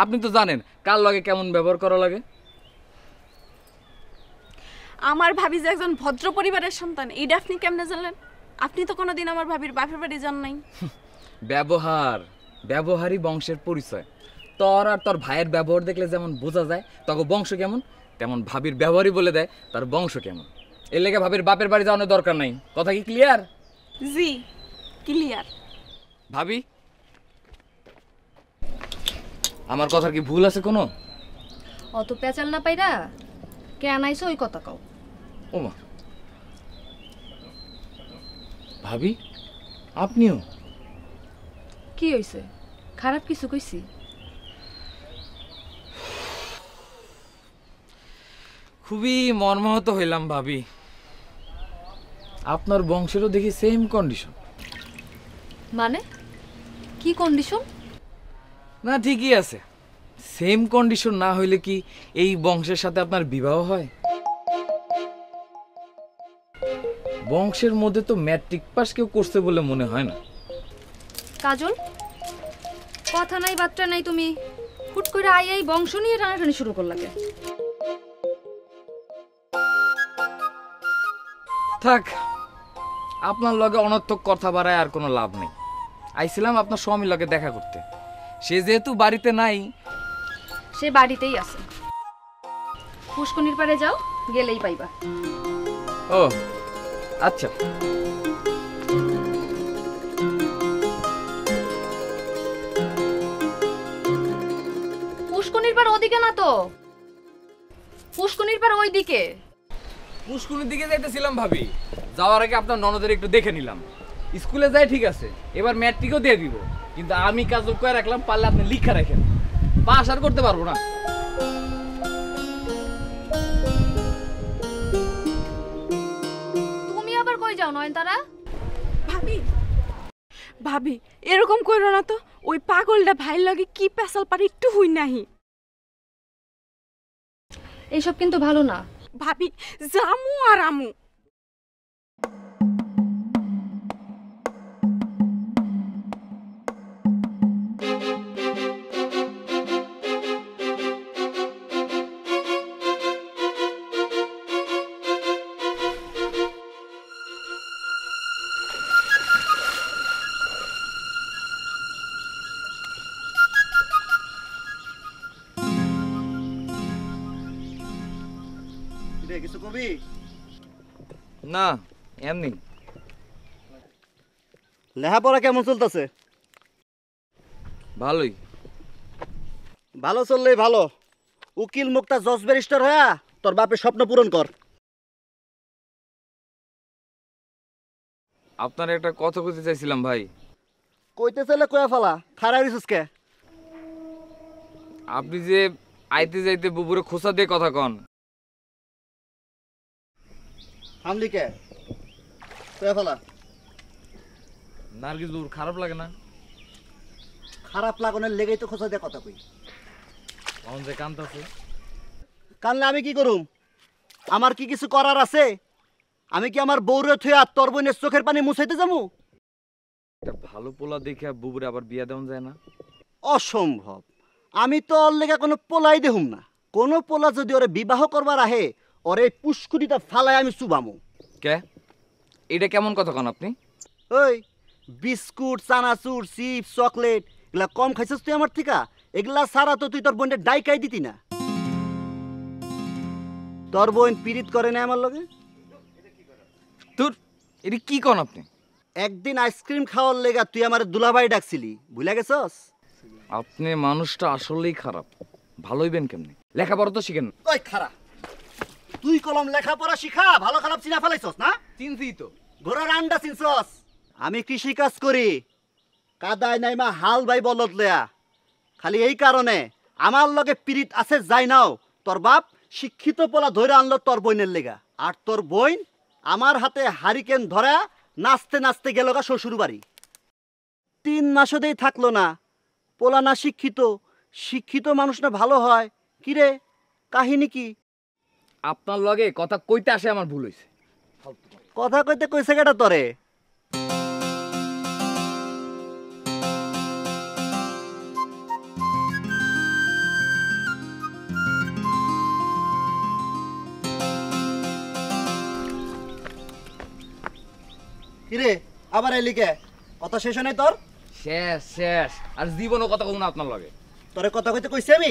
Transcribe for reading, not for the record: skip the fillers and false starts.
আপনি তো জানেন কার লগে কেমন ব্যবহার করা লাগে। আমার ভাবি যে একজন ভদ্র পরিবারের সন্তান, এইটা আপনি কেমনে জানলেন? আপনি তো কোনোদিন আমার ভাবির বাপের বাড়ি যান নাই। ব্যবহারই বংশের পরিচয়। তোর আর তোর ভাইয়ের ব্যবহার দেখলে যেমন বোঝা যায় তখন বংশ কেমন, তেমন ভাবির ব্যবহারই বলে দেয় তার বংশ কেমন। এর লেগে ভাবির বাপের বাড়ি যাওয়ানোর দরকার নাই। কথা কি ক্লিয়ার? জি ক্লিয়ার। ভাবি, আমার কথার কি ভুল আছে কোনো? অত পেঁচাল না পাইরা কেন আইছো ওই কথা কও। ওমা, ভাবি আপনিও? কি হইছে? খারাপ কিছু কইছি? খুবই মর্মাহত হইলাম ভাবি। আপনার বংশেরও দেখি সেম কন্ডিশন। মানে কি কন্ডিশন? না ঠিকই আছে, সেম কন্ডিশন না হইলে কি এই বংশের সাথে আপনার বিবাহ হয়? বংশের মধ্যে তো ম্যাট্রিক পাস কেউ করছে বলে মনে হয় না। কাজল, কথা নাই বার্তা নাই, তুমি হুট করে এই বংশ নিয়ে টানাটানি শুরু করলাকে? থাক, আপনার লগে অনর্থক কথা বাড়ায় আর কোনো লাভ নেই। আইছিলাম আপনার স্বামীর লগে দেখা করতে, সে যেহেতু বাড়িতে নাই। সে বাড়িতেই আছে, পুষ্কনির পাড়ে যাও, গেলেই পাইবা। ও আচ্ছা। পুষ্কনির পাড় ওদিকে না তো, পুষ্কনির পাড় ওইদিকে। পুষ্কুনির দিকে যাইতেছিলাম ভাবি, যাওয়ার আগে আপনার ননদের একটু দেখে নিলাম। স্কুলে যাই ঠিক আছে, এবার ম্যাট্রিকও দিয়ে দিব, কিন্তু আমি কাজ করে রাখলাম, পারলে আপনি লিখা রাখেন, পাস আর করতে পারবো না। তুমি আবার কই যাও নয়নতারা? ভাবি ভাবি এরকম কইরো না তো, ওই পাগলটা ভাইয়ের লগে কি পেশাল পারে একটু হই নাহি। এইসব কিন্তু ভালো না ভাবি, জামু আর আমু। কিছু কবি না এমনি। লেখাপড়া কেমন চলতেছে? ভালোই। ভালো চললেই ভালো। উকিল মুক্তা জজ ব্যারিস্টার হয়া তোর বাপের স্বপ্ন পূরণ কর। আপনার একটা কথা কইতে চাইছিলাম ভাই। কইতে চাইলে কয়া ফেলা, খারাপ হইছিস কে? আপনি যে আইতে যাইতে বুবুরে খোসা দিয়ে কথা কন, হামলি কে? কয়া ফেলা। নার্গিস বুবুর খারাপ লাগে না? খারাপ লাগানোর লেগেই তো খোঁচা দিয়ে কথা কই। কখন যে কান্দতেছে। কানলে আমি কি করুম? আমার কি কিছু করার আছে? আমি কি আমার বউরে থুয়া তোর বোনের চোখের পানি মুছাইতে যাবো? একটা ভালো পোলা দেখে বুবুরে আবার বিয়া দেওয়া যায় না? অসম্ভব। আমি তো ওর লেগে কোনো পোলাই দেহুম না। কোনো পোলা যদি ওরে বিবাহ করবার আহে, ওরে পুষ্কুরিটা ফালায় আমি চুবামু। কে? এটা কেমন কথা কন আপনি? ওই বিস্কুট, চানাচুর, চিপস, চকলেট এগুলা কম খাইছিস তুই আমার থেকে? এগুলা ছাড়া তো তুই তোর বোনের ডাইকাই দিতি না। তোর বোন পীড়িত করে না আমার লগে? তোর এটা কি কন আপনি? একদিন আইসক্রিম খাওয়ার লেগা তুই আমার দুলাভাই ডাকছিলি, ভুলে গেছস? আপনি মানুষটা আসলেই খারাপ। ভালোইবেন কেমনি? লেখাপড়া তো শিখেন। ওই খারা, তুই কলম লেখাপড়া শিখা ভালো খারাপ চিনা ফেলাইছস না? চিনছি তো। ঘোড়ার আন্ডা চিনছস? আমি কৃষি কাজ করি, কাদায় নাইমা হাল ভাই বলদ লেয়া। খালি এই কারণে আমার লগে পীড়িত আছে যাই নাও, তোর বাপ শিক্ষিত পোলা ধরে আনলো তোর বইনের লেগা। আর তোর বইন আমার হাতে হারিকেন ধরা নাচতে নাচতে গেল গা শ্বশুর বাড়ি। 3 মাসেই থাকলো না। পোলা না শিক্ষিত, শিক্ষিত মানুষ না ভালো হয়? কিরে কাহিনী কি? আপনার লগে কথা কইতে আসে আমার ভুল হইছে। কথা কইতে কইছে কেটা তরে? কিরে আবার এলি কে? কথা শেষ হয় নাই তোর? শেষ শেষ আর জীবনও কথা কম না আপনার লগে। তোরে কথা কইতে কইছি আমি?